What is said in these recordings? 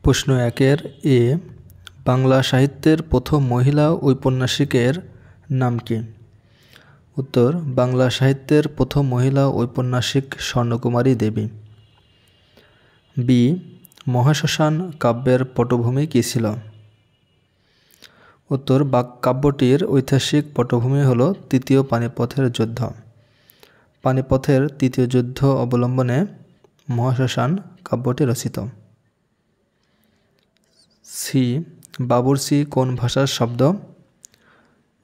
প্রশ্ন 1-এর এ, বাংলা সাহিত্যের প্রথম মহিলা ঔপন্যাসিকের নাম কি? উত্তর, বাংলা সাহিত্যের প্রথম মহিলা ঔপন্যাসিক স্বর্ণকুমারী দেবী। বি, মহাশ্মশান কাব্যের পটভূমি কী ছিল? উত্তর, কাব্যটির ঐতিহাসিক পটভূমি হল তৃতীয় পানিপথের যুদ্ধ। পানিপথের তৃতীয় যুদ্ধ অবলম্বনে মহাশ্মশান কাব্যটি রচিত। সি, বাবুর্চি কোন ভাষার শব্দ?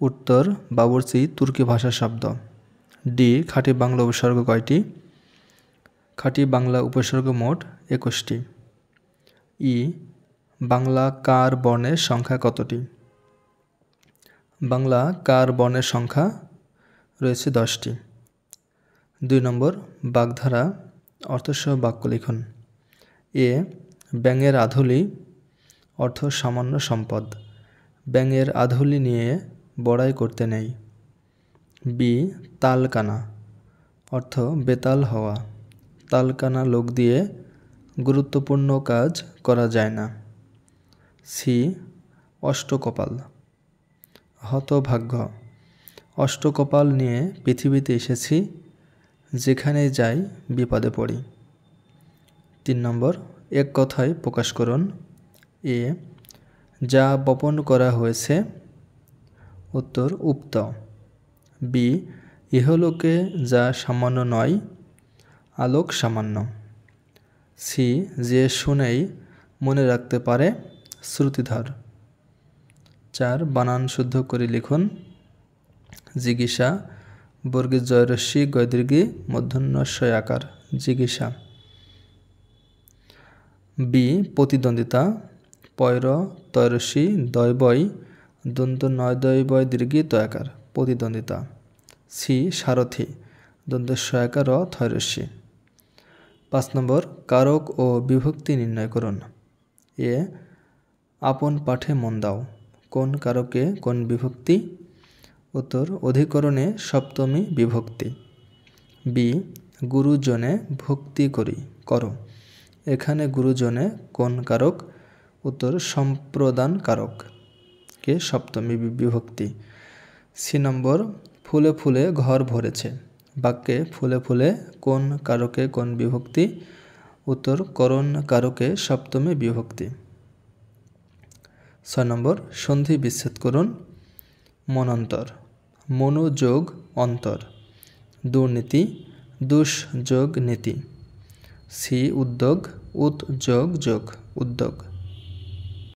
উত্তর, বাবুর্চি তুর্কি ভাষার শব্দ। ডি, খাঁটি বাংলা উপসর্গ কয়টি? খাঁটি বাংলা উপসর্গ মোট 21টি। ই, বাংলা কার বর্ণের সংখ্যা কতটি? বাংলা কার বর্ণের সংখ্যা রয়েছে 10টি। 2 নম্বর, বাগধারা অর্থসহ বাক্য লিখুন। এ, ব্যাঙের আধুলি অর্থ সামান্য সম্পদ। ব্যাঙের আধুলি নিয়ে বড়াই করতে নেই। বি, তালকানা অর্থ বেতাল হওয়া। তালকানা লোক দিয়ে গুরুত্বপূর্ণ কাজ করা যায় না। সি, অষ্টকপাল হতভাগ্য। অষ্টকপাল নিয়ে পৃথিবীতে এসেছি, যেখানেই যাই বিপদে পড়ি। 3 নম্বর, এক কথায় প্রকাশ করুন। এ, যা বপন করা হয়েছে। উত্তর, উক্ত। বি, ইহলোকে যা সামান্য নয়, আলোক সামান্য। সি, যে শুনেই মনে রাখতে পারে, শ্রুতিধর। 4, বানান শুদ্ধ করে লিখুন। জিজ্ঞাসা বর্গীয় জয়রস্যি গয়দীর্ঘী মূর্ধন্যস্বয় আকার জিজ্ঞাসা। বি, প্রতিদ্বন্দ্বিতা পয়র তয়রস্যি দয়বয় দন্ত নয় দয়বয় দীর্ঘী তয়াকার প্রতিদ্বন্দ্বিতা। সি, সারথি দন্ত সয়াকার থয়রস্যি। 5 নম্বর, কারক ও বিভক্তি নির্ণয় করুন। এ, আপন পাঠে মন দাও কোন কারকে কোন বিভক্তি? উত্তর, অধিকরণে সপ্তমী বিভক্তি। বি, গুরুজনে ভক্তি করো এখানে গুরুজনে কোন কারক? উত্তর, সম্প্রদান কারক কে সপ্তমী বিভক্তি। সি নম্বর, ফুলে ফুলে ঘর ভরেছে বাক্যে ফুলে ফুলে কোন কারকে কোন বিভক্তি? উত্তর, করণ কারকে সপ্তমী বিভক্তি। 6 নম্বর, সন্ধি বিচ্ছেদ করুন। মনন্তর মনু যোগ অন্তর। দুর্নীতি দুষ যোগ নীতি। সি, উদ্যোগ উদ যোগ যোগ উদ্যোগ।